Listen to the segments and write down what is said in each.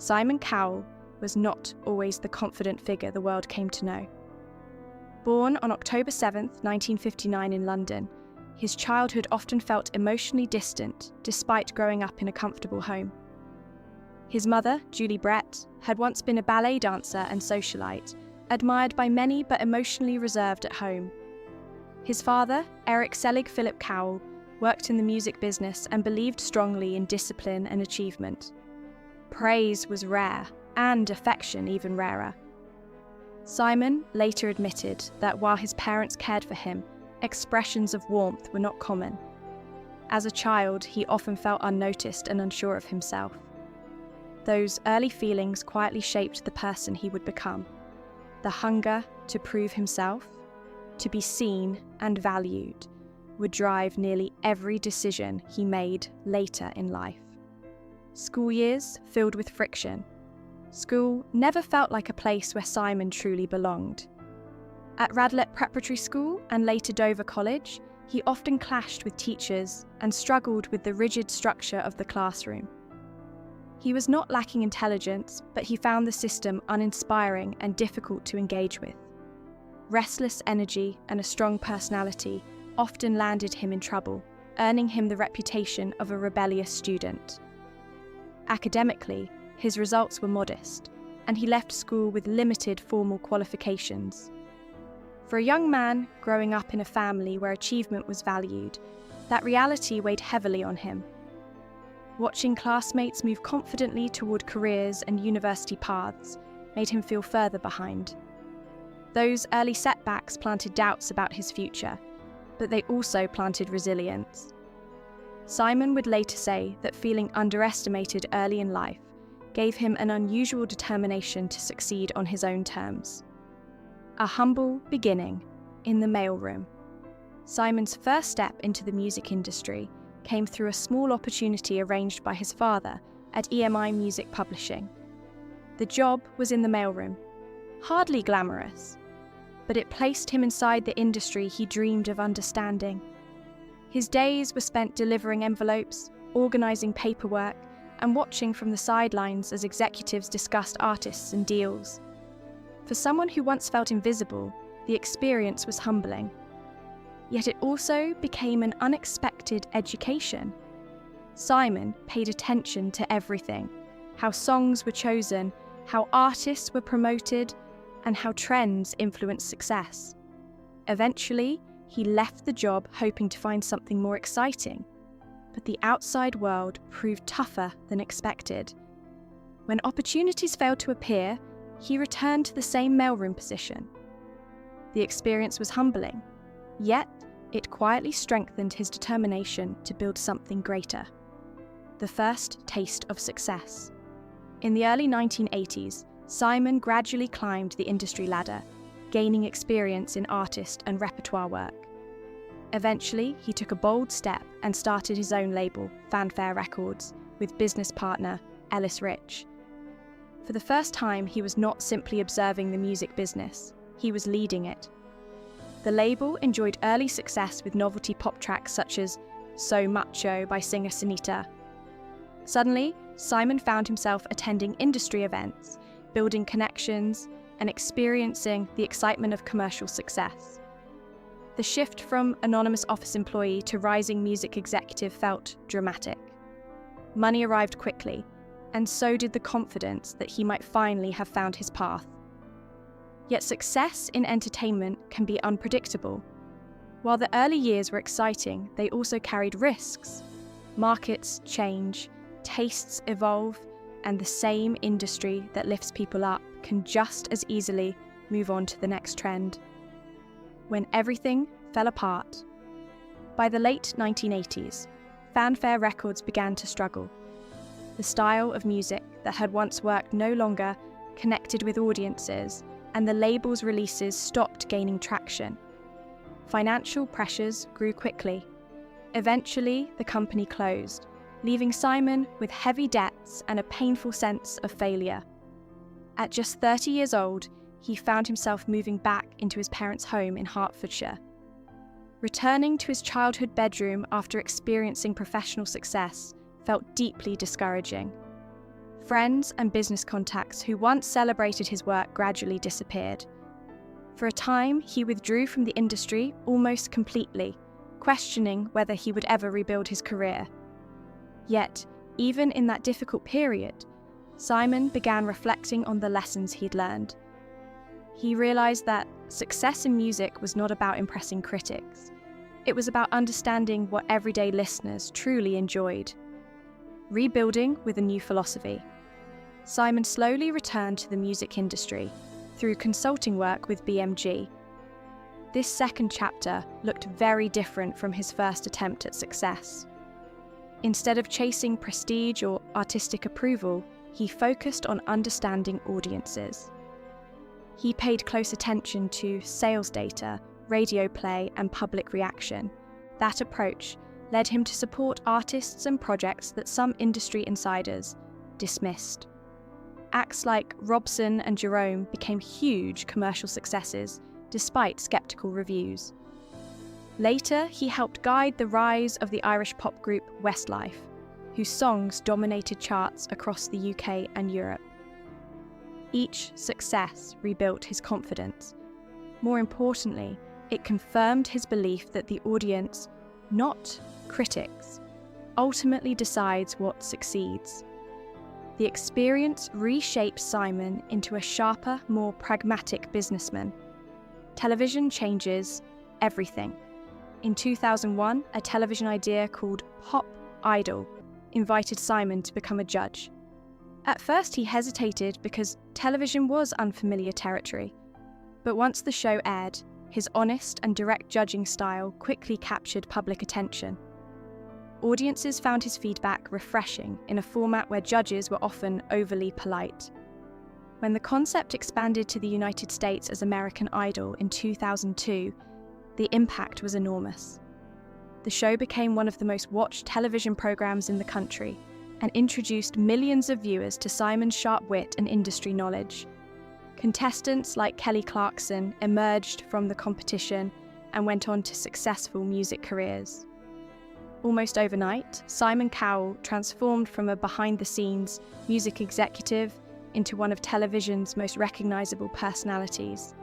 Simon Cowell was not always the confident figure the world came to know. Born on October 7, 1959 in London, his childhood often felt emotionally distant despite growing up in a comfortable home. His mother, Julie Brett, had once been a ballet dancer and socialite, admired by many but emotionally reserved at home. His father, Eric Selig Philip Cowell, worked in the music business and believed strongly in discipline and achievement. Praise was rare, and affection even rarer. Simon later admitted that while his parents cared for him, expressions of warmth were not common. As a child, he often felt unnoticed and unsure of himself. Those early feelings quietly shaped the person he would become. The hunger to prove himself, to be seen and valued, would drive nearly every decision he made later in life. School years filled with friction. School never felt like a place where Simon truly belonged. At Radlett Preparatory School and later Dover College, he often clashed with teachers and struggled with the rigid structure of the classroom. He was not lacking intelligence, but he found the system uninspiring and difficult to engage with. Restless energy and a strong personality often landed him in trouble, earning him the reputation of a rebellious student. Academically, his results were modest, and he left school with limited formal qualifications. For a young man growing up in a family where achievement was valued, that reality weighed heavily on him. Watching classmates move confidently toward careers and university paths made him feel further behind. Those early setbacks planted doubts about his future, but they also planted resilience. Simon would later say that feeling underestimated early in life gave him an unusual determination to succeed on his own terms. A humble beginning in the mailroom. Simon's first step into the music industry came through a small opportunity arranged by his father at EMI Music Publishing. The job was in the mailroom, hardly glamorous, but it placed him inside the industry he dreamed of understanding. His days were spent delivering envelopes, organising paperwork, and watching from the sidelines as executives discussed artists and deals. For someone who once felt invisible, the experience was humbling. Yet it also became an unexpected education. Simon paid attention to everything: how songs were chosen, how artists were promoted, and how trends influenced success. Eventually, he left the job hoping to find something more exciting, but the outside world proved tougher than expected. When opportunities failed to appear, he returned to the same mailroom position. The experience was humbling, yet it quietly strengthened his determination to build something greater. The first taste of success. In the early 1980s, Simon gradually climbed the industry ladder, gaining experience in artist and repertoire work. Eventually, he took a bold step and started his own label, Fanfare Records, with business partner Ellis Rich. For the first time, he was not simply observing the music business, he was leading it. The label enjoyed early success with novelty pop tracks such as So Macho by singer Sunita. Suddenly, Simon found himself attending industry events, building connections, and experiencing the excitement of commercial success. The shift from anonymous office employee to rising music executive felt dramatic. Money arrived quickly, and so did the confidence that he might finally have found his path. Yet success in entertainment can be unpredictable. While the early years were exciting, they also carried risks. Markets change, tastes evolve, and the same industry that lifts people up can just as easily move on to the next trend. When everything fell apart. By the late 1980s, Fanfare Records began to struggle. The style of music that had once worked no longer connected with audiences, and the label's releases stopped gaining traction. Financial pressures grew quickly. Eventually, the company closed, leaving Simon with heavy debts and a painful sense of failure. At just 30 years old, he found himself moving back into his parents' home in Hertfordshire. Returning to his childhood bedroom after experiencing professional success felt deeply discouraging. Friends and business contacts who once celebrated his work gradually disappeared. For a time, he withdrew from the industry almost completely, questioning whether he would ever rebuild his career. Yet, even in that difficult period, Simon began reflecting on the lessons he'd learned. He realized that success in music was not about impressing critics. It was about understanding what everyday listeners truly enjoyed. Rebuilding with a new philosophy, Simon slowly returned to the music industry through consulting work with BMG. This second chapter looked very different from his first attempt at success. Instead of chasing prestige or artistic approval, he focused on understanding audiences. He paid close attention to sales data, radio play, and public reaction. That approach led him to support artists and projects that some industry insiders dismissed. Acts like Robson and Jerome became huge commercial successes, despite skeptical reviews. Later, he helped guide the rise of the Irish pop group Westlife, whose songs dominated charts across the UK and Europe. Each success rebuilt his confidence. More importantly, it confirmed his belief that the audience, not critics, ultimately decides what succeeds. The experience reshaped Simon into a sharper, more pragmatic businessman. Television changes everything. In 2001, a television idea called Pop Idol invited Simon to become a judge. At first, he hesitated because television was unfamiliar territory. But once the show aired, his honest and direct judging style quickly captured public attention. Audiences found his feedback refreshing in a format where judges were often overly polite. When the concept expanded to the United States as American Idol in 2002, the impact was enormous. The show became one of the most watched television programs in the country and introduced millions of viewers to Simon's sharp wit and industry knowledge. Contestants like Kelly Clarkson emerged from the competition and went on to successful music careers. Almost overnight, Simon Cowell transformed from a behind-the-scenes music executive into one of television's most recognizable personalities,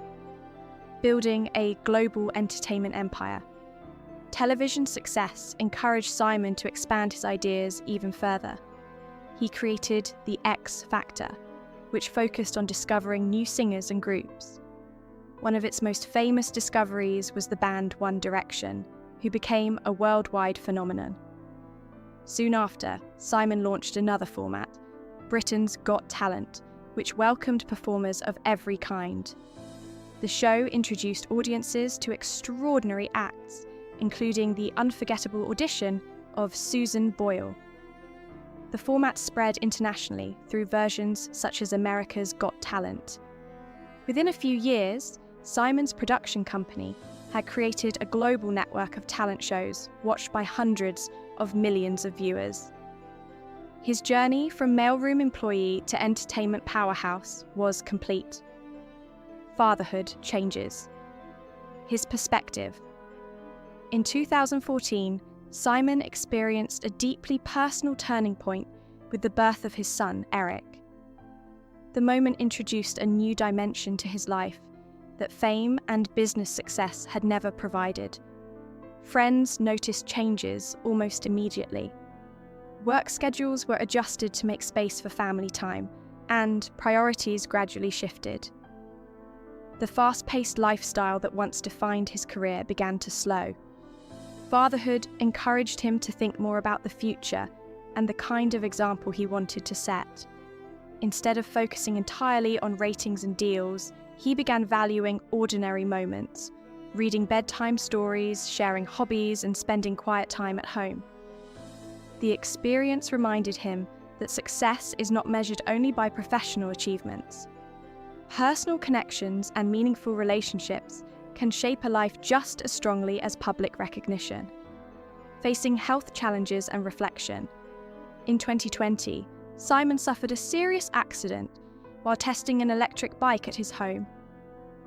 building a global entertainment empire. Television success encouraged Simon to expand his ideas even further. He created the X Factor, which focused on discovering new singers and groups. One of its most famous discoveries was the band One Direction, who became a worldwide phenomenon. Soon after, Simon launched another format, Britain's Got Talent, which welcomed performers of every kind. The show introduced audiences to extraordinary acts, including the unforgettable audition of Susan Boyle. The format spread internationally through versions such as America's Got Talent. Within a few years, Simon's production company had created a global network of talent shows watched by hundreds of millions of viewers. His journey from mailroom employee to entertainment powerhouse was complete. Fatherhood changes. His perspective. In 2014, Simon experienced a deeply personal turning point with the birth of his son, Eric. The moment introduced a new dimension to his life that fame and business success had never provided. Friends noticed changes almost immediately. Work schedules were adjusted to make space for family time, and priorities gradually shifted. The fast-paced lifestyle that once defined his career began to slow. Fatherhood encouraged him to think more about the future and the kind of example he wanted to set. Instead of focusing entirely on ratings and deals, he began valuing ordinary moments, reading bedtime stories, sharing hobbies, and spending quiet time at home. The experience reminded him that success is not measured only by professional achievements. Personal connections and meaningful relationships can shape a life just as strongly as public recognition. Facing health challenges and reflection. In 2020, Simon suffered a serious accident while testing an electric bike at his home.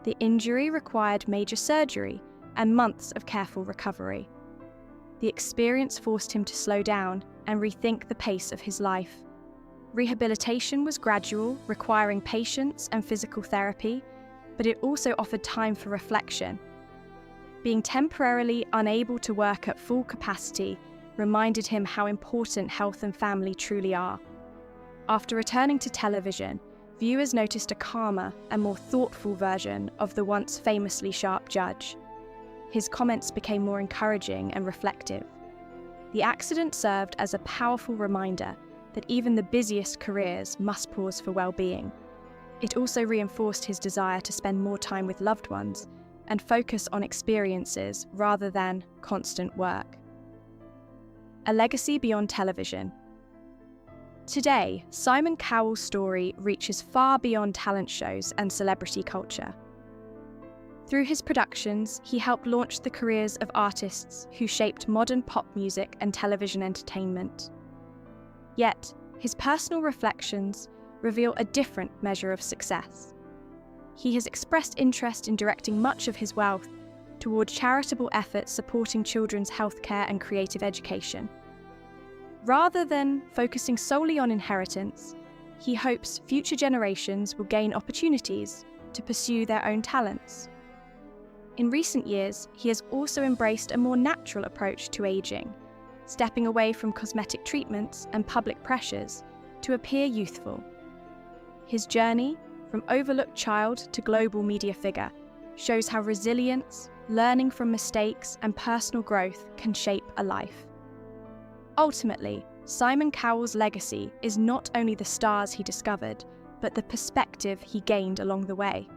The injury required major surgery and months of careful recovery. The experience forced him to slow down and rethink the pace of his life. Rehabilitation was gradual, requiring patience and physical therapy, but it also offered time for reflection. Being temporarily unable to work at full capacity reminded him how important health and family truly are. After returning to television, viewers noticed a calmer and more thoughtful version of the once famously sharp judge. His comments became more encouraging and reflective. The accident served as a powerful reminder that even the busiest careers must pause for well-being. It also reinforced his desire to spend more time with loved ones and focus on experiences rather than constant work. A legacy beyond television. Today, Simon Cowell's story reaches far beyond talent shows and celebrity culture. Through his productions, he helped launch the careers of artists who shaped modern pop music and television entertainment. Yet, his personal reflections reveal a different measure of success. He has expressed interest in directing much of his wealth toward charitable efforts supporting children's healthcare and creative education. Rather than focusing solely on inheritance, he hopes future generations will gain opportunities to pursue their own talents. In recent years, he has also embraced a more natural approach to aging, stepping away from cosmetic treatments and public pressures to appear youthful. His journey, from overlooked child to global media figure, shows how resilience, learning from mistakes, and personal growth can shape a life. Ultimately, Simon Cowell's legacy is not only the stars he discovered, but the perspective he gained along the way.